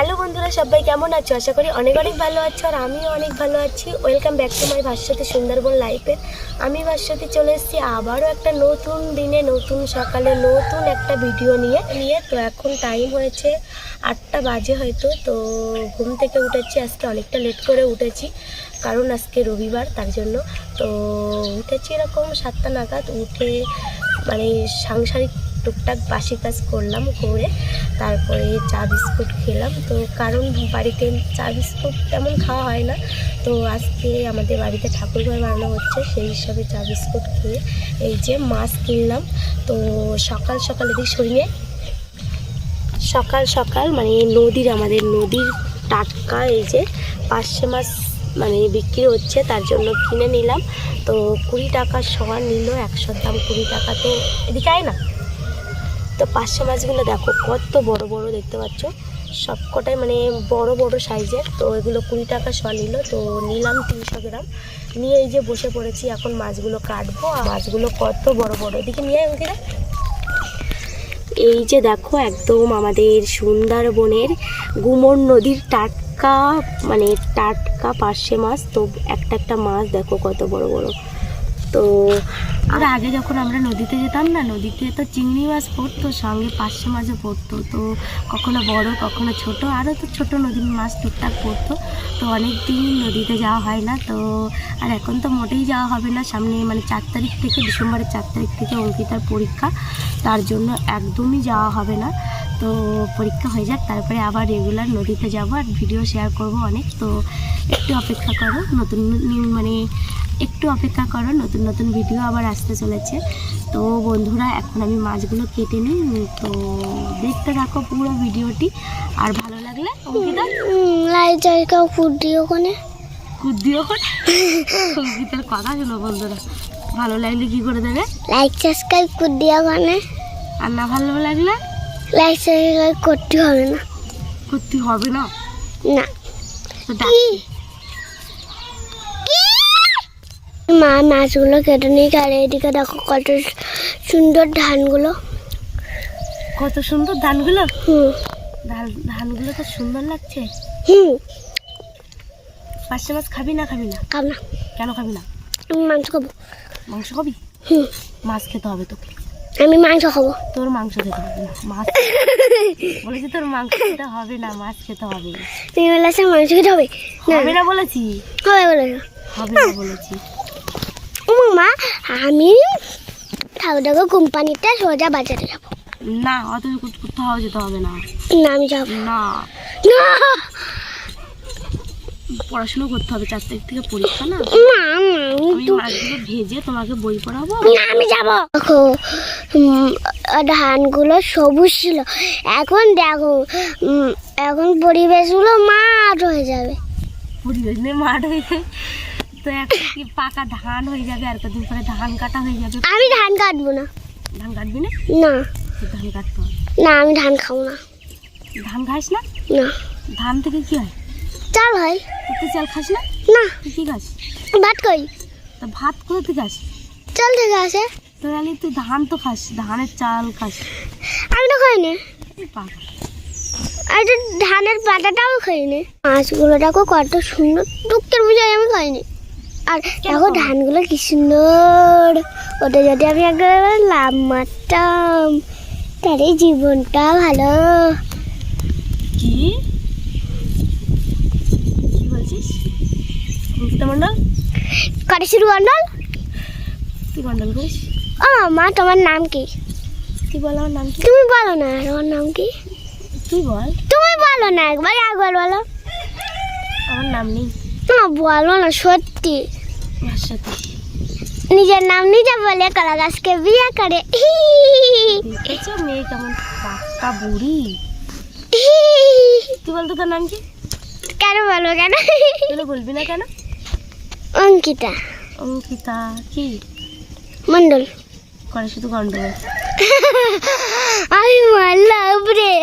Hello বন্ধুরা, সবাই কেমন আছো? আশা করি অনেক অনেক ভালো আছো আর আমিও অনেক ভালো আছি। Welcome back to my Bhaswati Sundarban লাইফের। আমি ভাস্বতী চলে এসেছি আবারও একটা নতুন দিনে, নতুন সকালে, নতুন একটা ভিডিও নিয়ে। তো এখন টাইম হয়েছে 8টা বাজে হয়তো। তো ঘুম থেকে উঠেছি, আজকে অনেকটা লেট করে উঠেছি কারণ আজকে রবিবার, তার জন্য। তো উঠেছি এরকম 7টা নাগাদ। উঠে মানে সাংসারিক টুকটাক বাসি কাজ করলাম, করে তারপরে চা বিস্কুট খেলাম। তো কারণ বাড়িতে চা বিস্কুট তেমন খাওয়া হয় না, তো আজকে আমাদের বাড়িতে ঠাকুরঘর বানানো হচ্ছে, সেই হিসাবে চা বিস্কুট খেয়ে এই যে মাছ কিনলাম। তো সকাল সকাল এদিকে সরিয়ে সকাল মানে আমাদের নদীর টাটকা এই যে পার্শে মাছ মানে বিক্রি হচ্ছে, তার জন্য কিনে নিলাম। তো 20 টাকা শোয়া নিল, 100 দাম 20 টাকা। তো এদিকে আয় না। তো পার্শে মাছগুলো দেখো কত বড় বড় দেখতে পাচ্ছ, সবকটাই মানে বড় বড় সাইজের। তো এগুলো 20 টাকা শোয়া নিল। তো নিলাম 300 গ্রাম, নিয়ে এই যে বসে পড়েছি, এখন মাছগুলো কাটবো। আর মাছগুলো কত বড় বড়, এদিকে নিয়ে ওদিকে। এই যে দেখো একদম আমাদের সুন্দরবনের গুমর নদীর টাটকা মানে টাটকা পার্শে মাছ। তো একটা মাছ দেখো কত বড় বড়। তো আর আগে যখন আমরা নদীতে যেতাম না, নদীতে তো চিংড়ি মাছ পড়তো, সঙ্গে পার্শে মাছও পড়তো। তো কখনো বড় কখনো ছোট, আরও তো ছোট নদীর মাছ টুকটাক পড়তো। তো অনেক দিন নদীতে যাওয়া হয় না। তো আর এখন তো মোটেই যাওয়া হবে না, সামনে মানে 4 তারিখ থেকে, ডিসেম্বরের 4 তারিখ থেকে অঙ্কিতার পরীক্ষা, তার জন্য একদমই যাওয়া হবে না। তো পরীক্ষা হয়ে যাক, তারপরে আবার রেগুলার নদীতে যাবো আর ভিডিও শেয়ার করব অনেক। তো একটু অপেক্ষা করো, নতুন নতুন ভিডিও আবার আসতে চলেছে। তো বন্ধুরা এখন আমি মাছগুলো কেটে নিই। তো দেখতে থাকো পুরো ভিডিওটি, আর ভালো লাগলে অঙ্কিতা কুদ্দিও করে অঙ্কিতার কথা শোনো বন্ধুরা, ভালো লাগলে কি করে দেবে? লাইক সাবস্ক্রাইব করে দিও ওখানে। আর না ভালো লাগলে লাইক সাবস্ক্রাইব করতে হবে না। করতে হবে না? না। তো ডাকি মা মাছগুলো কেটে নিয়ে গেলে, এদিকে দেখো কত সুন্দর ধানগুলো। কত সুন্দর ধানগুলো। ধানগুলো তো সুন্দর লাগছে। পার্শে মাছ খাবি না? খাবি না? খাব না। কেন খাবি না? আমি মাংস খাবো। মাংস খাবি? মাছ খেতে হবে তোকে। আমি মাংস খাবো। তোর মাংস খেতে হবে না, মাছ বলেছি। তোর মাংস খেতে হবে না, মাছ খেতে হবে। তুমি বলেছো মাংস খেতে হবে? হবে না বলেছি? হবে বলেছো? হবে না বলেছি। মা আমি ঠাকুরদাকে কোম্পানিতে সোজা বাজারে যাবো। না, অত কোথাও যেতে হবে না। না আমি যাবো না, না। পড়াশোনা করতে হবে, 4 তারিখ থেকে পরীক্ষা না। আমি মাছগুলো ভেজে তোমাকে বই পড়াবো। না আমি যাবো। দেখো ধানগুলো সবুজ ছিল, এখন দেখো এখন পরিবেশগুলো মাঠ হয়ে যাবে। পরিবেশ নিয়ে মাঠ হয়ে যাবে তো একটা কি পাকা ধান হয়ে যাবে, আর কদিন পরে ধান কাটা হয়ে যাবে। আমি ধান কাটবো না। ধান কাটবি না? না ধান কাটতে হবে না, আমি ধান খাবো না। ধান খাস না? না। ধান থেকে কি হয়? চাল হয়। তুই চাল খাস না? না। তুই কি খাস? ভাত খাই। তা ভাত করে তুই খাস? চাল থেকে আসে। তাহলে তুই ধান তো খাস, ধানের চাল খাস। আমি তো খাইনি। পাগল। আর ধানের পাতাটাও খাইনি। মাছগুলো দেখো কত সুন্দর, দুঃখের বুঝাই আমি খাইনি। আর দেখো ধানগুলো কি সুন্দর, ওটা যদি আমি একবার লাভ মারতাম তাহলে জীবনটা ভালো। কি কি বলছিস অঙ্কিতা মণ্ডল? করেছিস মন্ডল? কি মণ্ডল করিস? ও মা, তোমার নাম কি? তুই বল আমার নাম কি। তুমি বলো না তোমার নাম কি। তুই বল। তুমি বলো না, একবার বলো। আমার নাম নেই। না বলো না, সত্যি। ভাস্বতী। নিজের নাম নিজে বলে কলা গাছকে বিয়ে করে। দেখেছো মেয়ে কেমন পাক্কা বুড়ি। তুই বলতো তোর নাম কি? কেন বলবো কেন? তুই বলবি না কেন? অঙ্কিতা। অঙ্কিতা কি মন্ডল করে শুধু গন্ডগোল। আমি মারলাম রে।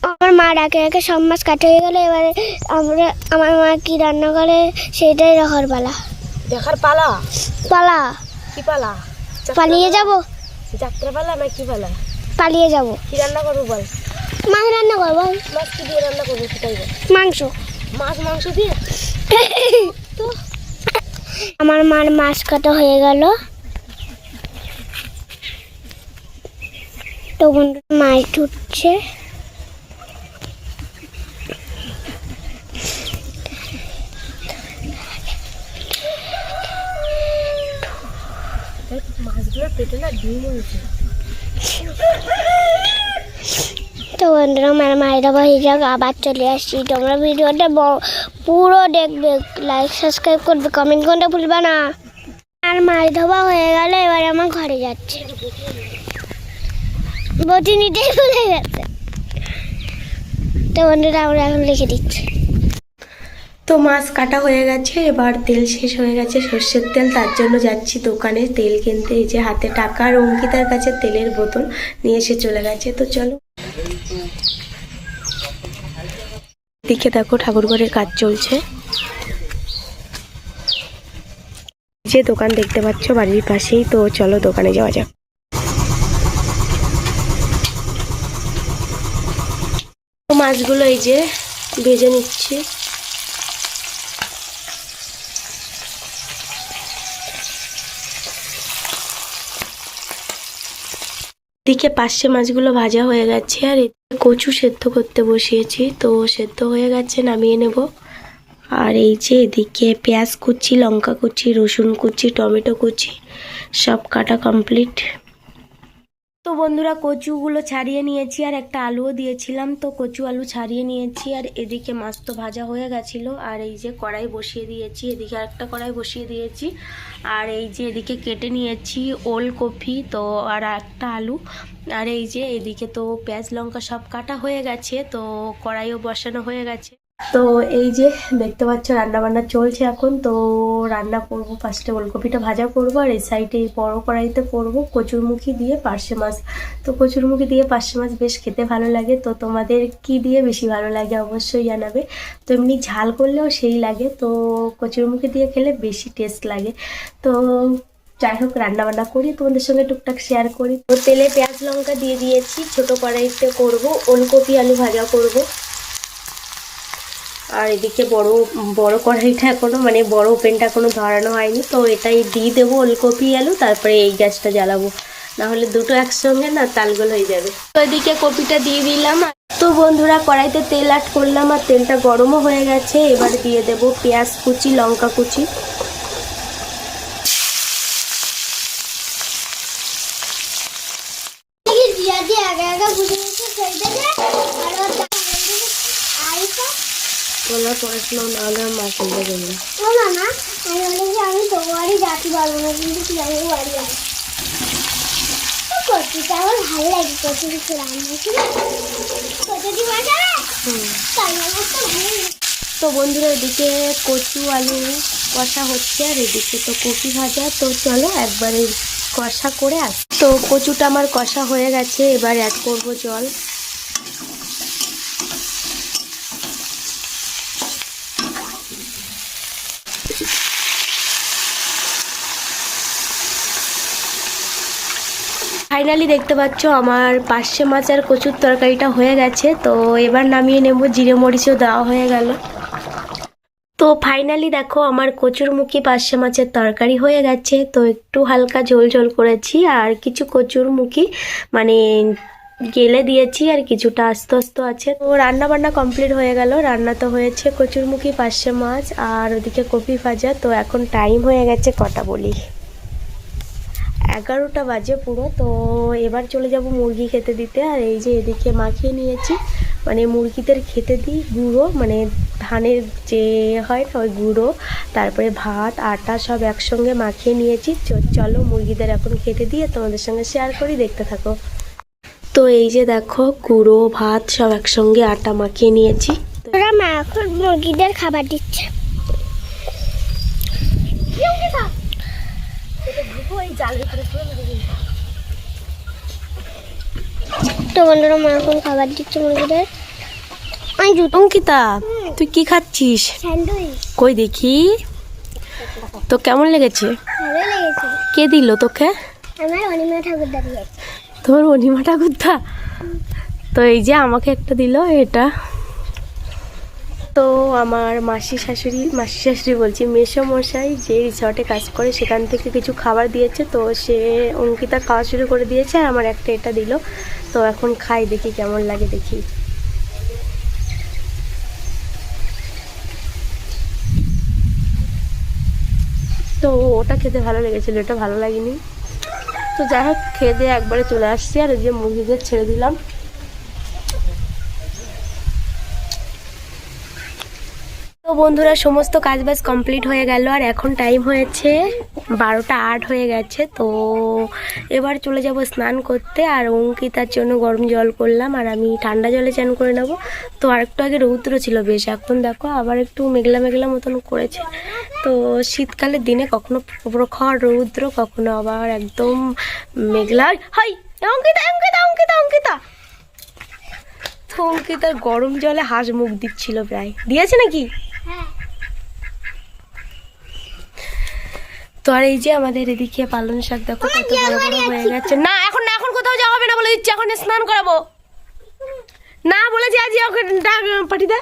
আমার মা ডাকে ডাকে সব মাছ কাটা হয়ে গেলে, এবারে আমার মা কি রান্না করে সেটাই দেখার পালা। দেখার পালা? পালা কি পালা? পালিয়ে যাব। যাত্রা পালা না কি পালা? পালিয়ে যাব। কি রান্না করবো বল? মাছ রান্না করবো। মাছ কি দিয়ে রান্না করবো সেটাই বল। মাংস। মাংস দিয়ে? তো আমার মার মাছ কাটা হয়ে গেল। তো বন্ধুরা মাছ ধুচ্ছে। মাছগুলোর পেটে না ডিম হয়েছে। তো বন্ধুরা আমার মায়ের হয়ে যাক, আবার চলে আসছি। তোমরা ভিডিওটা পুরো দেখবে, লাইক সাবস্ক্রাইব করবে, কমেন্ট করতে ভুলবে না। আর মাছ ধোয়া হয়ে গেল, এবার আমার ঘরে যাচ্ছে। বটি নিতেই ভুলে গেছে। তো বন্ধুরা আমরা এখন লিখে দিচ্ছি। তো মাছ কাটা হয়ে গেছে, এবার তেল শেষ হয়ে গেছে, সর্ষের তেল, তার জন্য যাচ্ছি দোকানে তেল কিনতে। এই যে হাতে টাকা আর অঙ্কিতার কাছে তেলের বোতল নিয়ে এসে চলে গেছে। তো চলো। দিকে দেখো ঠাকুরঘরের কাজ চলছে। যে দোকান দেখতে পাচ্ছ বাড়ির পাশেই, তো চলো দোকানে যাওয়া যাক। মাছগুলো এই যে ভেজে নিচ্ছি। দিকে পার্শে মাছগুলো ভাজা হয়ে গেছে, আর কচু সেদ্ধ করতে বসিয়েছি। তো সেদ্ধ হয়ে গেছে, নামিয়ে নেব। আর এই যে এদিকে পেঁয়াজ কুচি, লঙ্কা কুচি, রসুন কুচি, টমেটো কুচি সব কাটা কমপ্লিট। তো বন্ধুরা কচুগুলো ছাড়িয়ে নিয়েছি, আর একটা আলুও দিয়েছিলাম। তো কচু আলু ছাড়িয়ে নিয়েছি, আর এদিকে মাছ তো ভাজা হয়ে গেছিলো। আর এই যে কড়াই বসিয়ে দিয়েছি, এদিকে আরেকটা কড়াই বসিয়ে দিয়েছি। আর এই যে এদিকে কেটে নিয়েছি ওলকপি, তো আর একটা আলু। আর এই যে এদিকে তো পেঁয়াজ লঙ্কা সব কাটা হয়ে গেছে, তো কড়াইও বসানো হয়ে গেছে। তো এই যে দেখতে পাচ্ছ রান্না বান্না চলছে এখন। তো রান্না করব, ফার্স্টে ওলকপিটা ভাজা করব, আর এই সাইডে বড় কড়াইতে করব কচুরমুখী দিয়ে পার্শে মাছ। তো কচুরমুখী দিয়ে পার্শে মাছ বেশ খেতে ভালো লাগে। তো তোমাদের কি দিয়ে বেশি ভালো লাগে অবশ্যই জানাবে। তো এমনি ঝাল করলেও সেই লাগে, তো কচুরমুখী দিয়ে খেলে বেশি টেস্ট লাগে। তো যাই হোক রান্না বান্না করি, তোমাদের সঙ্গে টুকটাক শেয়ার করি। তো তেলে পেঁয়াজ লঙ্কা দিয়ে দিয়েছি, ছোট কড়াইতে করব, ওলকপি আলু ভাজা করব। আর এদিকে বড় কড়াইটা এখনো মানে বড় ওপেনটা এখনো ধরানো হয়নি, তো এটাই দিয়ে দেবো ওলকপি আলু, তারপরে এই গ্যাসটা জ্বালাবো, না হলে দুটো একসঙ্গে না তালগোল হয়ে যাবে। তো এদিকে কপিটা দিয়ে দিলাম। তো বন্ধুরা কড়াইতে তেল অ্যাড করলাম, আর তেলটা গরমও হয়ে গেছে। এবার দিয়ে দেব পেঁয়াজ কুচি, লঙ্কা কুচি। ওনার পড়াশোনা না হলে মা কিনতে দেবে। ও মামা, আমি বলেছি আমি তোমার বাড়ি যেতে পারবো না, কিন্তু কি আমি বাড়ি যাবো। কচুটা আমার ভালো লাগে, কচু কিছু রান্না কচুটি বাজাবে। তো বন্ধুরা এদিকে কচু আলু কষা হচ্ছে, আর এদিকে তো কপি ভাজা। তো চলো একবারে কষা করে আস। তো কচুটা আমার কষা হয়ে গেছে, এবার অ্যাড করবো জল। ফাইনালি দেখতে পাচ্ছ আমার পার্শে মাছ আর কচুর তরকারিটা হয়ে গেছে। তো এবার নামিয়ে নেব, জিরে মরিচও দেওয়া হয়ে গেল। তো ফাইনালি দেখো আমার কচুরমুখী পার্শে মাছের তরকারি হয়ে গেছে। তো একটু হালকা ঝোল ঝোল করেছি, আর কিছু কচুরমুখী মানে গেলে দিয়েছি, আর কিছুটা আস্তে আস্তে আছে। তো রান্না বান্না কমপ্লিট হয়ে গেল। রান্না তো হয়েছে কচুরমুখী পার্শে মাছ, আর ওদিকে কপি ভাজা। তো এখন টাইম হয়ে গেছে কটা বলি, 11টা বাজে পুরো। তো এবার চলে যাব মুরগি খেতে দিতে। আর এই যে এদিকে মাখিয়ে নিয়েছি, মানে মুরগিদের খেতে দিই গুঁড়ো, মানে ধানের যে হয় না ওই গুঁড়ো, তারপরে ভাত আটা সব একসঙ্গে মাখিয়ে নিয়েছি। চলো মুরগিদের এখন খেতে দিয়ে তোমাদের সঙ্গে শেয়ার করি, দেখতে থাকো। তো এই যে দেখো গুঁড়ো ভাত সব একসঙ্গে আটা মাখিয়ে নিয়েছি। ওরা মা এখন মুরগিদের খাবার দিচ্ছে। তো বন্ধুরা মা এখন খাবার দিচ্ছে মুরগিদের। অঙ্কিতা তুই কি খাচ্ছিস? স্যান্ডউইচ। কই দেখি তো কেমন লেগেছে? ভালো লেগেছে। কে দিল তোকে? আমার অনিমা ঠাকুর দাঁড়িয়ে আছে। তোমার অনিমা ঠাকুরদা। তো এই যে আমাকে একটা দিল এটা। তো আমার মাসি শাশুড়ি বলছি মেসোমশাই যে রিসর্টে কাজ করে সেখান থেকে কিছু খাবার দিয়েছে, তো সে অঙ্কিতা খাওয়া শুরু করে দিয়েছে আর আমার একটা এটা দিল। তো এখন খাই, দেখি কেমন লাগে দেখি। তো ওটা খেতে ভালো লেগেছিল, এটা ভালো লাগেনি। তো যাই হোক খেয়ে দিয়ে একবারে চলে আসছি, আর ওই যে মুরগিদের ছেড়ে দিলাম। তো বন্ধুরা সমস্ত কাজবাজ কমপ্লিট হয়ে গেল, আর এখন টাইম হয়েছে 12টা 8 হয়ে গেছে। তো এবার চলে যাব স্নান করতে, আর অঙ্কিতার জন্য গরম জল করলাম, আর আমি ঠান্ডা জলে চান করে নেব। তো আর একটু আগে রৌদ্র ছিল বেশ, এখন দেখো আবার একটু মেঘলা মেঘলা মতন করেছে। তো শীতকালের দিনে কখনো প্রখর রৌদ্র, কখনো আবার একদম মেঘলা। হাই অঙ্কিতা অঙ্কিতা অঙ্কিতা অঙ্কিতা। তো অঙ্কিতার গরম জলে হাঁস মুখ দিচ্ছিল, প্রায় দিয়েছে নাকি। তো আর এই যে আমাদের এদিকে পালং শাক দেখো কত বড় বড় হয়ে গেছে। না এখন না, এখন কোথাও যাওয়া হবে না বলে দিচ্ছি, এখন স্নান করাবো না বলেছি। আজ ওকে পাঠিয়ে দে।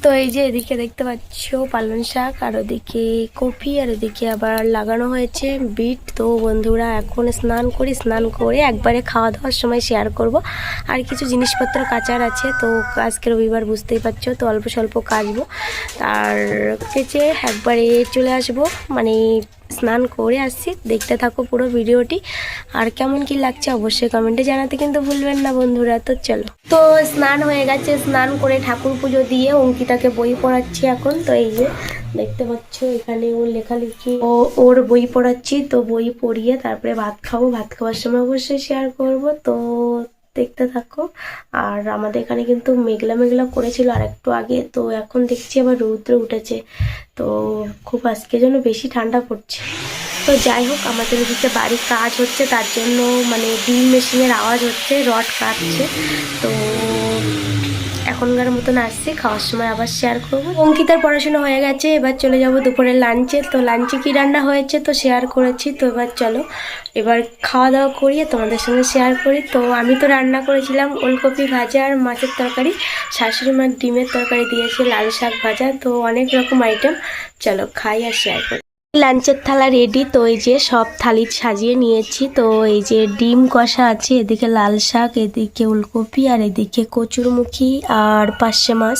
তো এই যে এদিকে দেখতে পাচ্ছ পালং শাক, আর ওদিকে কপি, আর ওদিকে আবার লাগানো হয়েছে বিট। তো বন্ধুরা এখন স্নান করি, স্নান করে একবারে খাওয়া দাওয়ার সময় শেয়ার করব। আর কিছু জিনিসপত্র কাচার আছে, তো আজকে রবিবার বুঝতেই পারছো, তো অল্প স্বল্প কাচবো। আর কেচে একবারে চলে আসবো, মানে স্নান করে আসছি। দেখতে থাকো পুরো ভিডিওটি, আর কেমন কি লাগছে অবশ্যই কমেন্টে জানাতে কিন্তু ভুলবেন না বন্ধুরা। তো চলো, তো স্নান হয়ে গেছে, স্নান করে ঠাকুর পুজো দিয়ে অঙ্কিতাকে বই পড়াচ্ছি এখন। তো এই যে দেখতে পাচ্ছ এখানে ওর লেখালেখি, ওর বই পড়াচ্ছি। তো বই পড়িয়ে তারপরে ভাত খাবো, ভাত খাওয়ার সময় অবশ্যই শেয়ার করব। তো দেখতে থাকো। আর আমাদের এখানে কিন্তু মেঘলা মেঘলা করেছিল আর একটু আগে, তো এখন দেখছি আবার রৌদ্র উঠেছে। তো খুব আজকে জন্য বেশি ঠান্ডা পড়ছে। তো যাই হোক আমাদের এদিকে বাড়ির কাজ হচ্ছে, তার জন্য মানে ড্রিল মেশিনের আওয়াজ হচ্ছে, রড কাটছে। তো এখনকার মতন আসছি, খাওয়ার সময় আবার শেয়ার করবো। অঙ্কিতার পড়াশোনা হয়ে গেছে, এবার চলে যাব দুপুরের লাঞ্চে। তো লাঞ্চে কি রান্না হয়েছে তো শেয়ার করেছি। তো এবার চলো এবার খাওয়া দাওয়া করিয়ে তোমাদের সঙ্গে শেয়ার করি। তো আমি তো রান্না করেছিলাম ওলকপি ভাজা আর মাছের তরকারি, শাশুড়ি মা ডিমের তরকারি দিয়েছে, লাল শাক ভাজা, তো অনেক রকম আইটেম। চলো খাই আর শেয়ার করি। লাঞ্চের থালা রেডি। তো এই যে সব থালি সাজিয়ে নিয়েছি। তো এই যে ডিম কষা আছে, এদিকে লাল শাক, এদিকে ওলকপি, আর এদিকে কচুরমুখী আর পার্শে মাছ।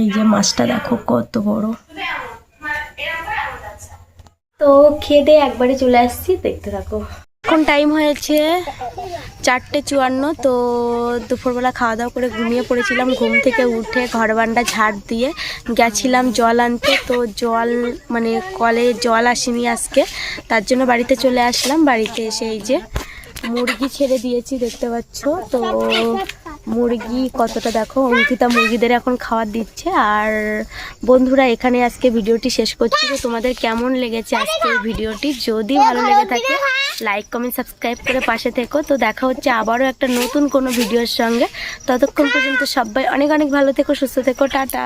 এই যে মাছটা দেখো কত বড়। তো খেয়ে দিয়ে একবারে চলে আসছি, দেখতে থাকো। এখন টাইম হয়েছে 4:54। তো দুপুরবেলা খাওয়া দাওয়া করে ঘুমিয়ে পড়েছিলাম। ঘুম থেকে উঠে ঘর বারান্দা ঝাড় দিয়ে গেছিলাম জল আনতে। তো জল মানে কলে জল আসেনি আজকে, তার জন্য বাড়িতে চলে আসলাম। বাড়িতে এসে এই যে মুরগি ছেড়ে দিয়েছি, দেখতে পাচ্ছ। তো মুরগি কতটা দেখো, অঙ্কিতা মুরগিদের এখন খাবার দিচ্ছে। আর বন্ধুরা এখানে আজকে ভিডিওটি শেষ করছি। তো তোমাদের কেমন লেগেছে আজকের ভিডিওটি, যদি ভালো লেগে থাকে লাইক কমেন্ট সাবস্ক্রাইব করে পাশে থেকো। তো দেখা হচ্ছে আবারও একটা নতুন কোনো ভিডিওর সঙ্গে। ততক্ষণ পর্যন্ত সবাই অনেক অনেক ভালো থেকো, সুস্থ থেকো, টাটা।